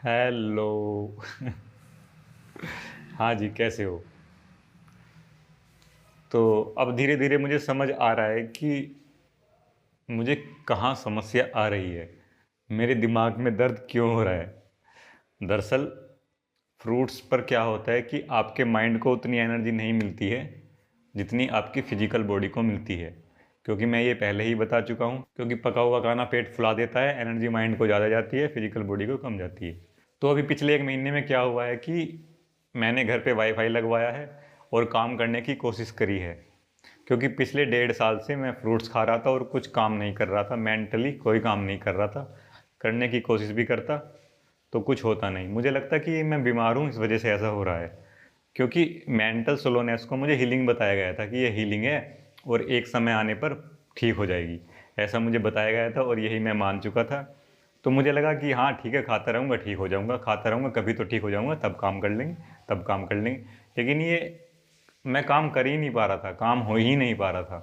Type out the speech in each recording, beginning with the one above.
Hello. हाँ जी, कैसे हो? तो अब धीरे धीरे मुझे समझ आ रहा है कि मुझे कहाँ समस्या आ रही है, मेरे दिमाग में दर्द क्यों हो रहा है। दरअसल फ्रूट्स पर क्या होता है कि आपके माइंड को उतनी एनर्जी नहीं मिलती है जितनी आपकी फिजिकल बॉडी को मिलती है। क्योंकि मैं ये पहले ही बता चुका हूँ, क्योंकि पका हुआ खाना पेट फुला देता है, एनर्जी माइंड को ज़्यादा जाती है, फिजिकल बॉडी को कम जाती है। तो अभी पिछले 1 महीने में क्या हुआ है कि मैंने घर पे वाईफाई लगवाया है और काम करने की कोशिश करी है। क्योंकि पिछले 1.5 साल से मैं फ्रूट्स खा रहा था और कुछ काम नहीं कर रहा था, मेंटली कोई काम नहीं कर रहा था। करने की कोशिश भी करता तो कुछ होता नहीं। मुझे लगता कि मैं बीमार हूँ, इस वजह से ऐसा हो रहा है। क्योंकि मेंटल स्लोनेस को मुझे हीलिंग बताया गया था कि ये हीलिंग है और एक समय आने पर ठीक हो जाएगी। ऐसा मुझे बताया गया था और यही मैं मान चुका था। तो मुझे लगा कि हाँ ठीक है, खाता रहूँगा ठीक हो जाऊँगा, खाता रहूँगा कभी तो ठीक हो जाऊँगा, तब काम कर लेंगे, तब काम कर लेंगे। लेकिन ये मैं काम कर ही नहीं पा रहा था, काम हो ही नहीं पा रहा था।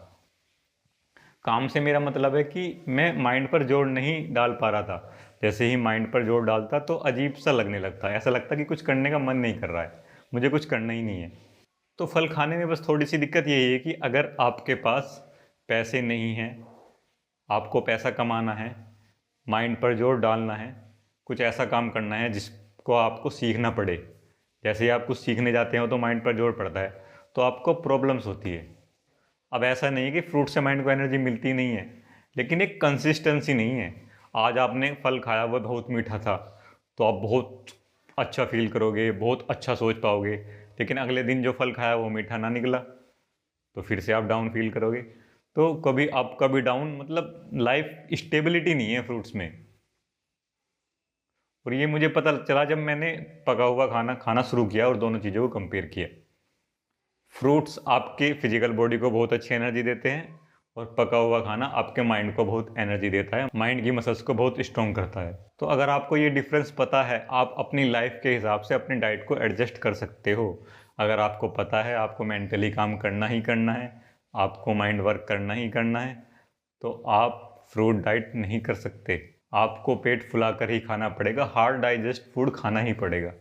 काम से मेरा मतलब है कि मैं माइंड पर जोर नहीं डाल पा रहा था। जैसे ही माइंड पर जोर डालता तो अजीब सा लगने लगता, ऐसा लगता कि कुछ करने का मन नहीं कर रहा है, मुझे कुछ करना ही नहीं है। तो फल खाने में बस थोड़ी सी दिक्कत यही है कि अगर आपके पास पैसे नहीं हैं, आपको पैसा कमाना है, माइंड पर जोर डालना है, कुछ ऐसा काम करना है जिसको आपको सीखना पड़े। जैसे ही आप कुछ सीखने जाते हो तो माइंड पर जोर पड़ता है, तो आपको प्रॉब्लम्स होती है। अब ऐसा नहीं है कि फ्रूट से माइंड को एनर्जी मिलती नहीं है, लेकिन एक कंसिस्टेंसी नहीं है। आज आपने फल खाया, वह बहुत मीठा था, तो आप बहुत अच्छा फील करोगे, बहुत अच्छा सोच पाओगे। लेकिन अगले दिन जो फल खाया वो मीठा ना निकला, तो फिर से आप डाउन फील करोगे। तो कभी अप कभी डाउन, मतलब लाइफ स्टेबिलिटी नहीं है फ्रूट्स में। और ये मुझे पता चला जब मैंने पका हुआ खाना खाना शुरू किया और दोनों चीज़ों को कंपेयर किया। फ्रूट्स आपके फिजिकल बॉडी को बहुत अच्छी एनर्जी देते हैं और पका हुआ खाना आपके माइंड को बहुत एनर्जी देता है, माइंड की मसल्स को बहुत स्ट्रॉन्ग करता है। तो अगर आपको ये डिफरेंस पता है, आप अपनी लाइफ के हिसाब से अपनी डाइट को एडजस्ट कर सकते हो। अगर आपको पता है आपको मेंटली काम करना ही करना है, आपको माइंड वर्क करना ही करना है, तो आप फ्रूट डाइट नहीं कर सकते। आपको पेट फुला कर ही खाना पड़ेगा, हार्ड डाइजेस्ट फूड खाना ही पड़ेगा।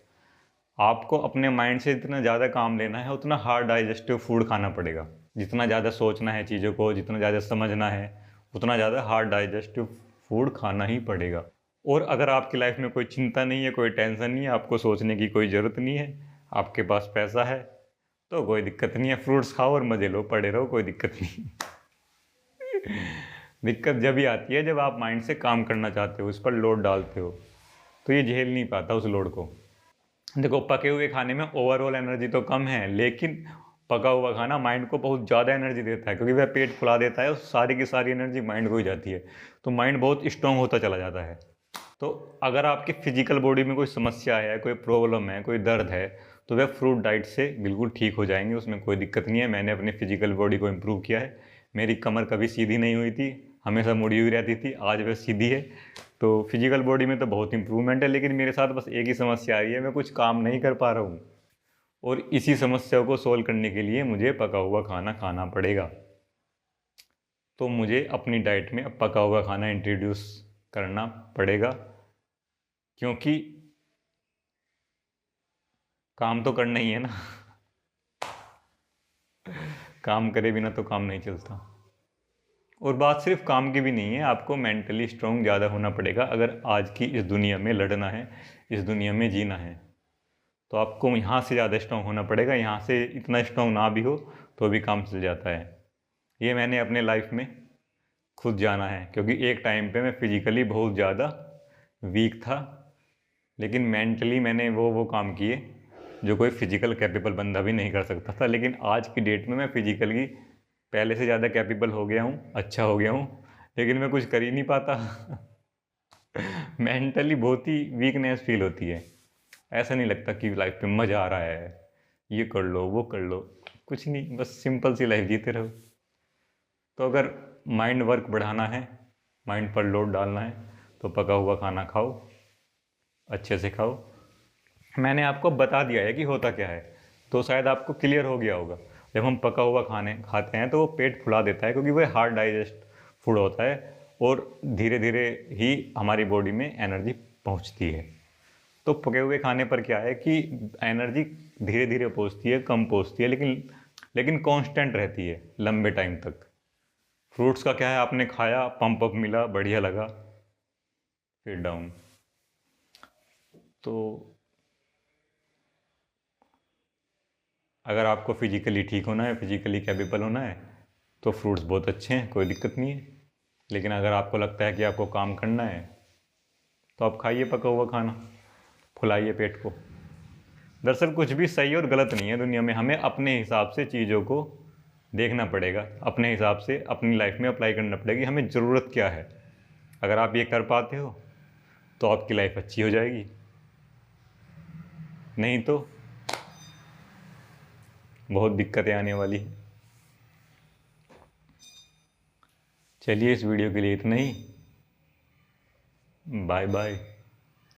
आपको अपने माइंड से जितना ज़्यादा काम लेना है उतना हार्ड डाइजेस्टिव फूड खाना पड़ेगा। जितना ज़्यादा सोचना है चीज़ों को, जितना ज़्यादा समझना है, उतना ज़्यादा हार्ड डाइजेस्टिव फूड खाना ही पड़ेगा। और अगर आपकी लाइफ में कोई चिंता नहीं है, कोई टेंशन नहीं है, आपको सोचने की कोई ज़रूरत नहीं है, आपके पास पैसा है, तो कोई दिक्कत नहीं है, फ्रूट्स खाओ और मज़े लो, पड़े रहो, कोई दिक्कत नहीं। दिक्कत जब ही आती है जब आप माइंड से काम करना चाहते हो, उस पर लोड डालते हो, तो ये झेल नहीं पाता उस लोड को। देखो, पके हुए खाने में ओवरऑल एनर्जी तो कम है, लेकिन पका हुआ खाना माइंड को बहुत ज़्यादा एनर्जी देता है, क्योंकि वह पेट फुला देता है और सारी की सारी एनर्जी माइंड को ही जाती है। तो माइंड बहुत स्ट्रांग होता चला जाता है। तो अगर आपकी फिजिकल बॉडी में कोई समस्या है, कोई प्रॉब्लम है, कोई दर्द है, तो वह फ्रूट डाइट से बिल्कुल ठीक हो जाएंगे, उसमें कोई दिक्कत नहीं है। मैंने अपनी फिजिकल बॉडी को इम्प्रूव किया है। मेरी कमर कभी सीधी नहीं हुई थी, हमेशा मुड़ी हुई रहती थी, आज वह सीधी है। तो फिजिकल बॉडी में तो बहुत इंप्रूवमेंट है, लेकिन मेरे साथ बस एक ही समस्या आ रही है, मैं कुछ काम नहीं कर पा रहा हूँ। और इसी समस्या को सोल्व करने के लिए मुझे पका हुआ खाना खाना पड़ेगा। तो मुझे अपनी डाइट में अब पका हुआ खाना इंट्रोड्यूस करना पड़ेगा, क्योंकि काम तो करना ही है ना। काम करे बिना तो काम नहीं चलता। और बात सिर्फ काम की भी नहीं है, आपको मेंटली स्ट्रांग ज़्यादा होना पड़ेगा अगर आज की इस दुनिया में लड़ना है, इस दुनिया में जीना है। तो आपको यहाँ से ज़्यादा स्ट्रांग होना पड़ेगा, यहाँ से इतना स्ट्रांग ना भी हो तो भी काम चल जाता है। ये मैंने अपने लाइफ में खुद जाना है, क्योंकि एक टाइम पे मैं फिजिकली बहुत ज़्यादा वीक था, लेकिन मेंटली मैंने वो काम किए जो कोई फिजिकल कैपेबल बंदा भी नहीं कर सकता था। लेकिन आज की डेट में मैं फिजिकली पहले से ज़्यादा कैपेबल हो गया हूँ, अच्छा हो गया हूँ, लेकिन मैं कुछ कर ही नहीं पाता। मेंटली बहुत ही वीकनेस फील होती है। ऐसा नहीं लगता कि लाइफ में मज़ा आ रहा है, ये कर लो वो कर लो, कुछ नहीं, बस सिंपल सी लाइफ जीते रहो। तो अगर माइंड वर्क बढ़ाना है, माइंड पर लोड डालना है, तो पका हुआ खाना खाओ, अच्छे से खाओ। मैंने आपको बता दिया है कि होता क्या है, तो शायद आपको क्लियर हो गया होगा। जब हम पका हुआ खाने खाते हैं तो वो पेट फुला देता है, क्योंकि वह हार्ड डाइजेस्ट फूड होता है और धीरे धीरे ही हमारी बॉडी में एनर्जी पहुंचती है। तो पके हुए खाने पर क्या है कि एनर्जी धीरे धीरे पहुँचती है, कम पहुँचती है, लेकिन कांस्टेंट रहती है लंबे टाइम तक। फ्रूट्स का क्या है, आपने खाया, पंप अप मिला, बढ़िया लगा, फिर डाउन। तो अगर आपको फिजिकली ठीक होना है, फिजिकली कैपेबल होना है, तो फ्रूट्स बहुत अच्छे हैं, कोई दिक्कत नहीं है। लेकिन अगर आपको लगता है कि आपको काम करना है, तो आप खाइए पका हुआ खाना, फुलाइए पेट को। दरअसल कुछ भी सही और गलत नहीं है दुनिया में, हमें अपने हिसाब से चीज़ों को देखना पड़ेगा, अपने हिसाब से अपनी लाइफ में अप्लाई करना पड़ेगी, हमें ज़रूरत क्या है। अगर आप ये कर पाते हो तो आपकी लाइफ अच्छी हो जाएगी, नहीं तो बहुत दिक्कतें आने वाली हैं। चलिए, इस वीडियो के लिए इतना ही। Bye bye.